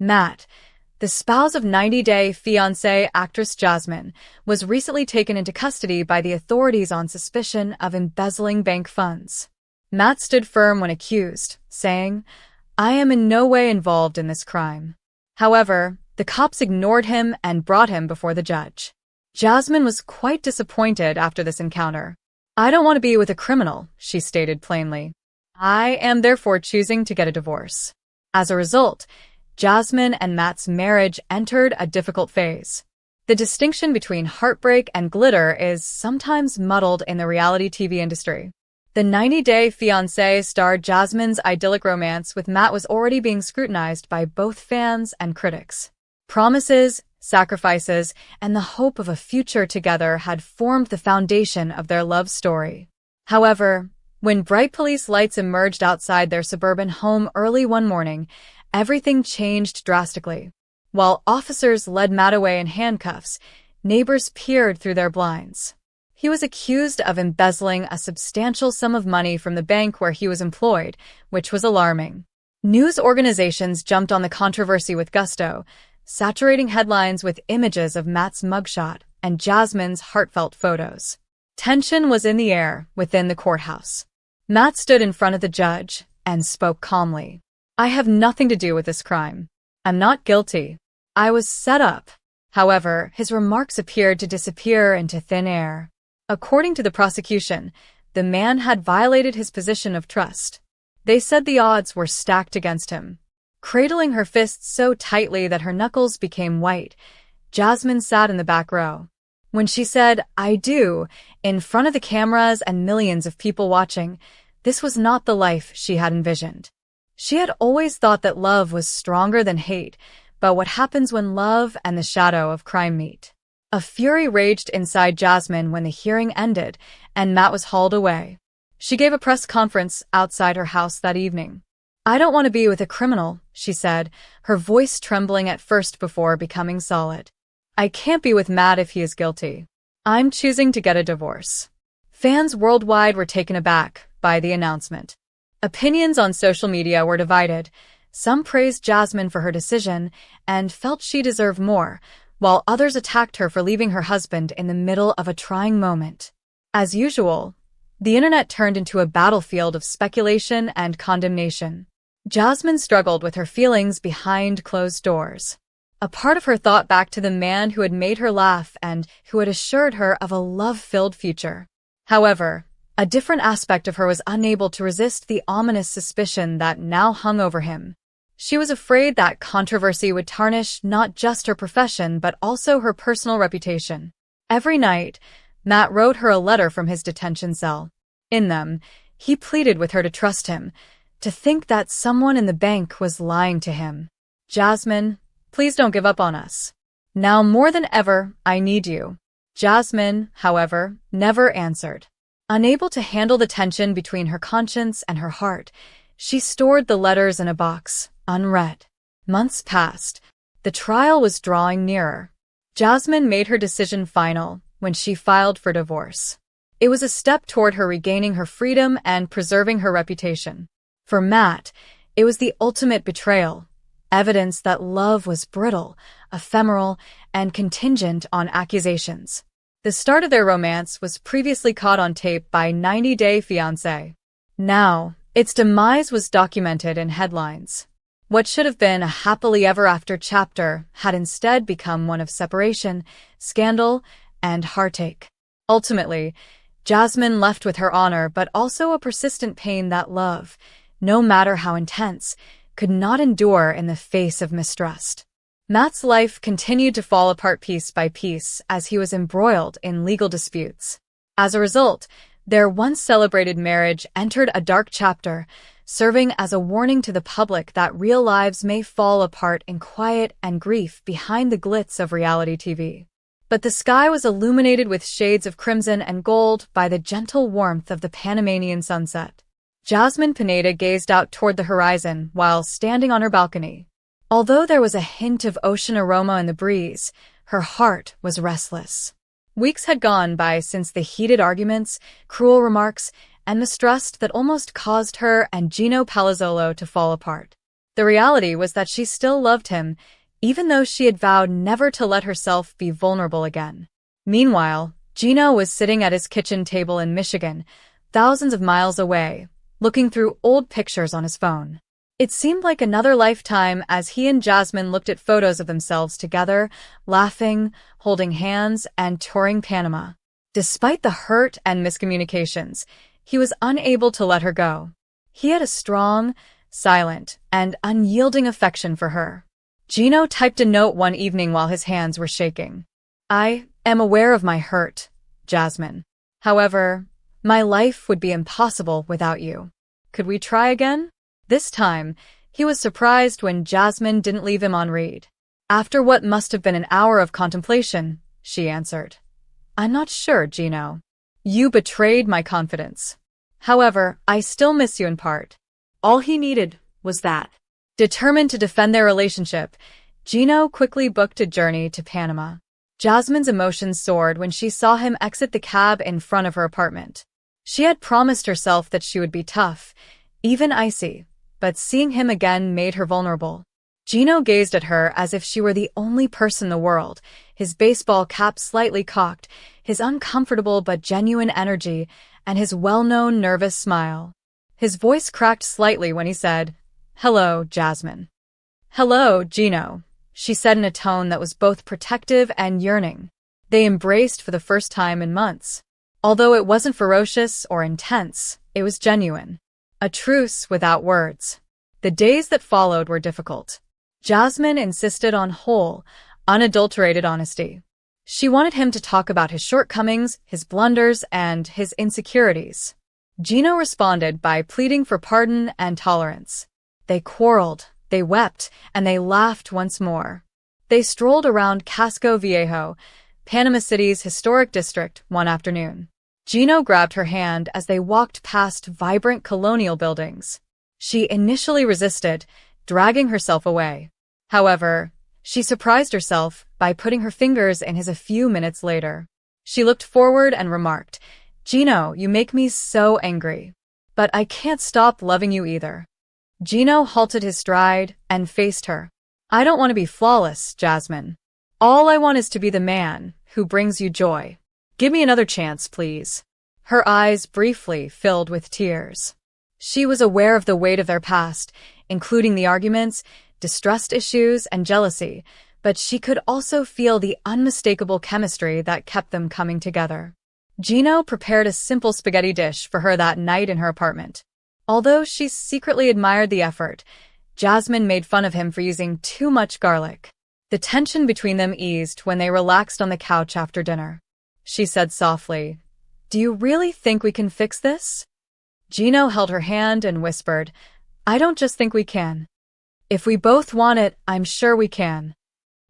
Matt, the spouse of 90-day fiancée actress Jasmine, was recently taken into custody by the authorities on suspicion of embezzling bank funds. Matt stood firm when accused, saying, "I am in no way involved in this crime." However, the cops ignored him and brought him before the judge. Jasmine was quite disappointed after this encounter. "I don't want to be with a criminal," she stated plainly. "I am therefore choosing to get a divorce." As a result, Jasmine and Matt's marriage entered a difficult phase. The distinction between heartbreak and glitter is sometimes muddled in the reality TV industry. The 90-Day Fiancé starred Jasmine's idyllic romance with Matt was already being scrutinized by both fans and critics. Promises, sacrifices, and the hope of a future together had formed the foundation of their love story. However, when bright police lights emerged outside their suburban home early one morning, everything changed drastically. While officers led Matt away in handcuffs, neighbors peered through their blinds. He was accused of embezzling a substantial sum of money from the bank where he was employed, which was alarming. News organizations jumped on the controversy with gusto, saturating headlines with images of Matt's mugshot and Jasmine's heartfelt photos. Tension was in the air within the courthouse. Matt stood in front of the judge and spoke calmly. "I have nothing to do with this crime. I'm not guilty. I was set up." However, his remarks appeared to disappear into thin air. According to the prosecution, the man had violated his position of trust. They said the odds were stacked against him. Cradling her fists so tightly that her knuckles became white, Jasmine sat in the back row. When she said, "I do," in front of the cameras and millions of people watching, this was not the life she had envisioned. She had always thought that love was stronger than hate, but what happens when love and the shadow of crime meet? A fury raged inside Jasmine when the hearing ended and Matt was hauled away. She gave a press conference outside her house that evening. "I don't want to be with a criminal," she said, her voice trembling at first before becoming solid. "I can't be with Matt if he is guilty. I'm choosing to get a divorce." Fans worldwide were taken aback by the announcement. Opinions on social media were divided. Some praised Jasmine for her decision and felt she deserved more, while others attacked her for leaving her husband in the middle of a trying moment. As usual, the internet turned into a battlefield of speculation and condemnation. Jasmine struggled with her feelings behind closed doors. A part of her thought back to the man who had made her laugh and who had assured her of a love-filled future. However, a different aspect of her was unable to resist the ominous suspicion that now hung over him. She was afraid that controversy would tarnish not just her profession but also her personal reputation. Every night, Matt wrote her a letter from his detention cell. In them, he pleaded with her to trust him, to think that someone in the bank was lying to him. "Jasmine, please don't give up on us. Now more than ever, I need you." Jasmine, however, never answered. Unable to handle the tension between her conscience and her heart, she stored the letters in a box, unread. Months passed. The trial was drawing nearer. Jasmine made her decision final when she filed for divorce. It was a step toward her regaining her freedom and preserving her reputation. For Matt, it was the ultimate betrayal, evidence that love was brittle, ephemeral, and contingent on accusations. The start of their romance was previously caught on tape by 90-Day Fiancé. Now, its demise was documented in headlines. What should have been a happily ever after chapter had instead become one of separation, scandal, and heartache. Ultimately, Jasmine left with her honor but also a persistent pain that love, no matter how intense, could not endure in the face of mistrust. Matt's life continued to fall apart piece by piece as he was embroiled in legal disputes. As a result, their once celebrated marriage entered a dark chapter, serving as a warning to the public that real lives may fall apart in quiet and grief behind the glitz of reality TV. But the sky was illuminated with shades of crimson and gold by the gentle warmth of the Panamanian sunset. Jasmine Pineda gazed out toward the horizon while standing on her balcony. Although there was a hint of ocean aroma in the breeze, her heart was restless. Weeks had gone by since the heated arguments, cruel remarks, and mistrust that almost caused her and Gino Palazzolo to fall apart. The reality was that she still loved him, even though she had vowed never to let herself be vulnerable again. Meanwhile, Gino was sitting at his kitchen table in Michigan, thousands of miles away, looking through old pictures on his phone. It seemed like another lifetime as he and Jasmine looked at photos of themselves together, laughing, holding hands, and touring Panama. Despite the hurt and miscommunications, he was unable to let her go. He had a strong, silent, and unyielding affection for her. Gino typed a note one evening while his hands were shaking. I am aware of my hurt, Jasmine. However, my life would be impossible without you. Could we try again? This time, he was surprised when Jasmine didn't leave him on read. After what must have been an hour of contemplation, she answered. I'm not sure, Gino. You betrayed my confidence. However, I still miss you in part. All he needed was that. Determined to defend their relationship, Gino quickly booked a journey to Panama. Jasmine's emotions soared when she saw him exit the cab in front of her apartment. She had promised herself that she would be tough, even icy, but seeing him again made her vulnerable. Gino gazed at her as if she were the only person in the world, his baseball cap slightly cocked, his uncomfortable but genuine energy, and his well-known nervous smile. His voice cracked slightly when he said, Hello, Jasmine. Hello, Gino, she said in a tone that was both protective and yearning. They embraced for the first time in months. Although it wasn't ferocious or intense, it was genuine. A truce without words. The days that followed were difficult. Jasmine insisted on whole, unadulterated honesty. She wanted him to talk about his shortcomings, his blunders, and his insecurities. Gino responded by pleading for pardon and tolerance. They quarreled, they wept, and they laughed once more. They strolled around Casco Viejo, Panama City's historic district, one afternoon. Gino grabbed her hand as they walked past vibrant colonial buildings. She initially resisted, dragging herself away. However, she surprised herself by putting her fingers in his a few minutes later. She looked forward and remarked, Gino, you make me so angry. But I can't stop loving you either. Gino halted his stride and faced her. I don't want to be flawless, Jasmine. All I want is to be the man who brings you joy. Give me another chance, please. Her eyes briefly filled with tears. She was aware of the weight of their past, including the arguments, distrust issues, and jealousy, but she could also feel the unmistakable chemistry that kept them coming together. Gino prepared a simple spaghetti dish for her that night in her apartment. Although she secretly admired the effort, Jasmine made fun of him for using too much garlic. The tension between them eased when they relaxed on the couch after dinner. She said softly, Do you really think we can fix this? Gino held her hand and whispered, I don't just think we can. If we both want it, I'm sure we can.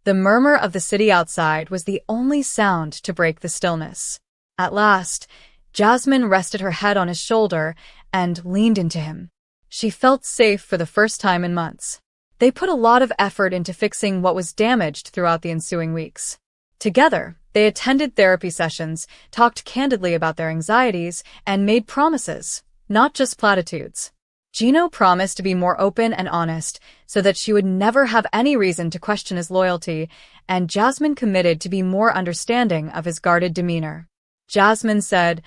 The murmur of the city outside was the only sound to break the stillness. At last, Jasmine rested her head on his shoulder and leaned into him. She felt safe for the first time in months. They put a lot of effort into fixing what was damaged throughout the ensuing weeks. Together, they attended therapy sessions, talked candidly about their anxieties, and made promises, not just platitudes. Gino promised to be more open and honest so that she would never have any reason to question his loyalty, and Jasmine committed to be more understanding of his guarded demeanor. Jasmine said,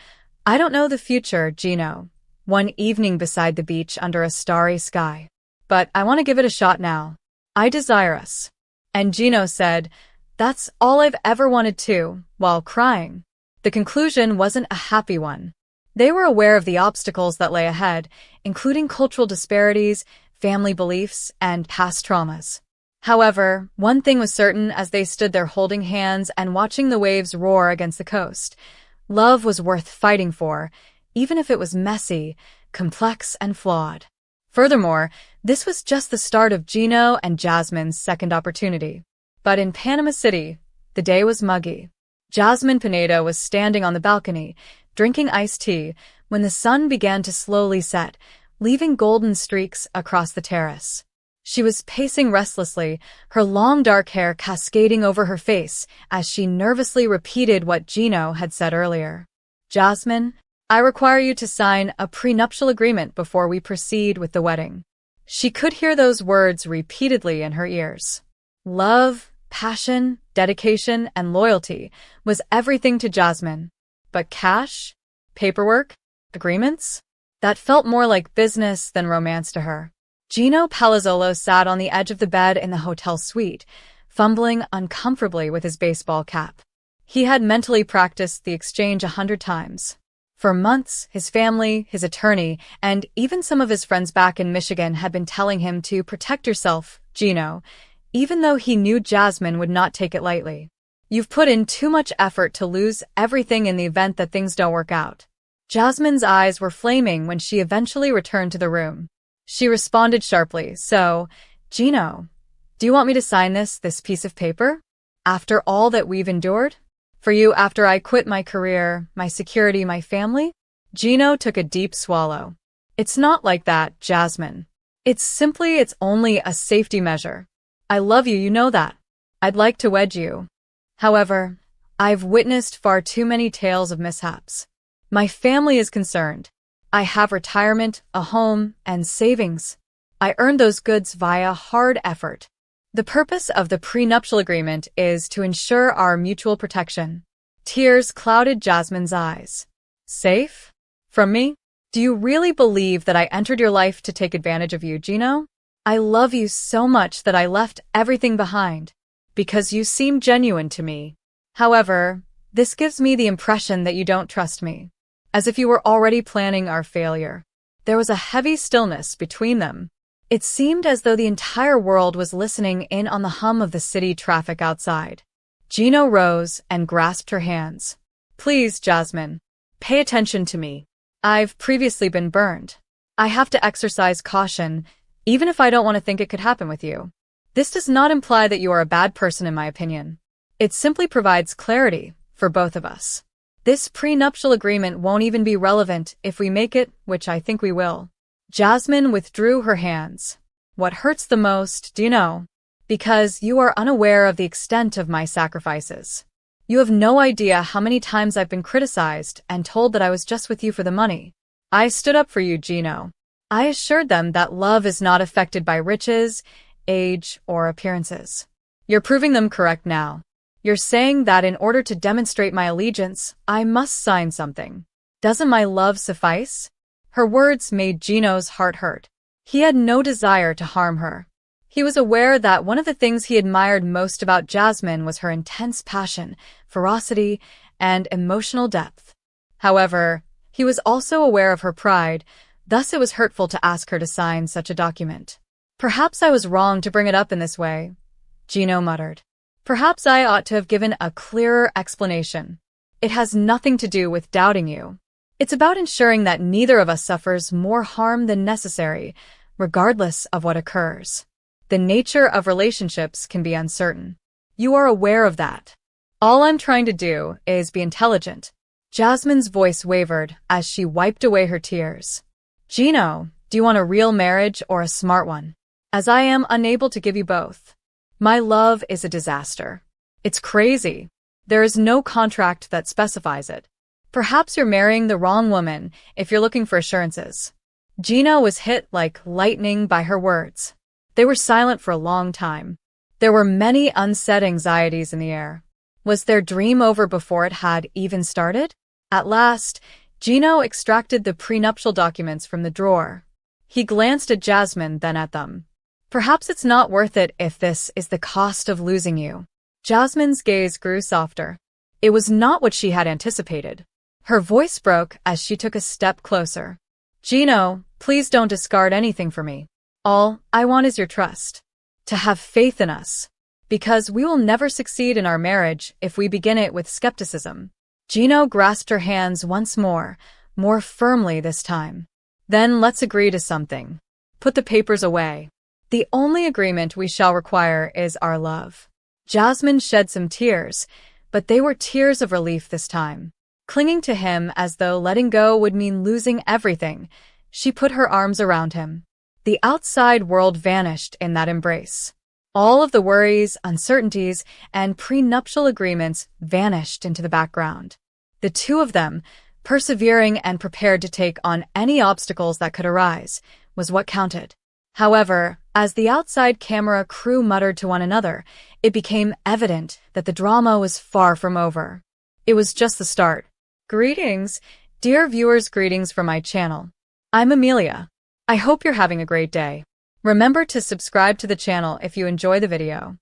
I don't know the future, Gino, one evening beside the beach under a starry sky. But I want to give it a shot now. I desire us. And Gino said, That's all I've ever wanted too, while crying. The conclusion wasn't a happy one. They were aware of the obstacles that lay ahead, including cultural disparities, family beliefs, and past traumas. However, one thing was certain as they stood there holding hands and watching the waves roar against the coast. Love was worth fighting for, even if it was messy, complex, and flawed. Furthermore, this was just the start of Gino and Jasmine's second opportunity. But in Panama City, the day was muggy. Jasmine Pineda was standing on the balcony, drinking iced tea, when the sun began to slowly set, leaving golden streaks across the terrace. She was pacing restlessly, her long dark hair cascading over her face as she nervously repeated what Gino had said earlier. Jasmine, I require you to sign a prenuptial agreement before we proceed with the wedding. She could hear those words repeatedly in her ears. Love, passion, dedication, and loyalty was everything to Jasmine. But cash? Paperwork? Agreements? That felt more like business than romance to her. Gino Palazzolo sat on the edge of the bed in the hotel suite, fumbling uncomfortably with his baseball cap. He had mentally practiced the exchange 100 times. For months, his family, his attorney, and even some of his friends back in Michigan had been telling him to protect yourself, Gino, even though he knew Jasmine would not take it lightly. You've put in too much effort to lose everything in the event that things don't work out. Jasmine's eyes were flaming when she eventually returned to the room. She responded sharply, So, Gino, do you want me to sign this piece of paper? After all that we've endured? For you after I quit my career, my security, my family? Gino took a deep swallow. It's not like that, Jasmine. It's only a safety measure. I love you, you know that. I'd like to wed you. However, I've witnessed far too many tales of mishaps. My family is concerned. I have retirement, a home, and savings. I earned those goods via hard effort. The purpose of the prenuptial agreement is to ensure our mutual protection. Tears clouded Jasmine's eyes. Safe? From me? Do you really believe that I entered your life to take advantage of you, Gino? I love you so much that I left everything behind, because you seem genuine to me. However, this gives me the impression that you don't trust me, as if you were already planning our failure. There was a heavy stillness between them. It seemed as though the entire world was listening in on the hum of the city traffic outside. Gino rose and grasped her hands. Please, Jasmine, pay attention to me. I've previously been burned. I have to exercise caution, even if I don't want to think it could happen with you. This does not imply that you are a bad person in my opinion. It simply provides clarity for both of us. This prenuptial agreement won't even be relevant if we make it, which I think we will. Jasmine withdrew her hands. What hurts the most, do you know? Because you are unaware of the extent of my sacrifices. You have no idea how many times I've been criticized and told that I was just with you for the money. I stood up for you, Gino. I assured them that love is not affected by riches, age, or appearances. You're proving them correct now. You're saying that in order to demonstrate my allegiance, I must sign something. Doesn't my love suffice? Her words made Gino's heart hurt. He had no desire to harm her. He was aware that one of the things he admired most about Jasmine was her intense passion, ferocity, and emotional depth. However, he was also aware of her pride, thus it was hurtful to ask her to sign such a document. Perhaps I was wrong to bring it up in this way, Gino muttered. Perhaps I ought to have given a clearer explanation. It has nothing to do with doubting you. It's about ensuring that neither of us suffers more harm than necessary, regardless of what occurs. The nature of relationships can be uncertain. You are aware of that. All I'm trying to do is be intelligent. Jasmine's voice wavered as she wiped away her tears. Gino, do you want a real marriage or a smart one? As I am unable to give you both. My love is a disaster. It's crazy. There is no contract that specifies it. Perhaps you're marrying the wrong woman if you're looking for assurances. Gino was hit like lightning by her words. They were silent for a long time. There were many unsaid anxieties in the air. Was their dream over before it had even started? At last, Gino extracted the prenuptial documents from the drawer. He glanced at Jasmine, then at them. Perhaps it's not worth it if this is the cost of losing you. Jasmine's gaze grew softer. It was not what she had anticipated. Her voice broke as she took a step closer. Gino, please don't discard anything for me. All I want is your trust. To have faith in us. Because we will never succeed in our marriage if we begin it with skepticism. Gino grasped her hands once more firmly this time. Then let's agree to something. Put the papers away. The only agreement we shall require is our love. Jasmine shed some tears, but they were tears of relief this time. Clinging to him as though letting go would mean losing everything, she put her arms around him. The outside world vanished in that embrace. All of the worries, uncertainties, and prenuptial agreements vanished into the background. The two of them, persevering and prepared to take on any obstacles that could arise, was what counted. However, as the outside camera crew muttered to one another, it became evident that the drama was far from over. It was just the start. Greetings, dear viewers, greetings from my channel. I'm Amelia. I hope you're having a great day. Remember to subscribe to the channel if you enjoy the video.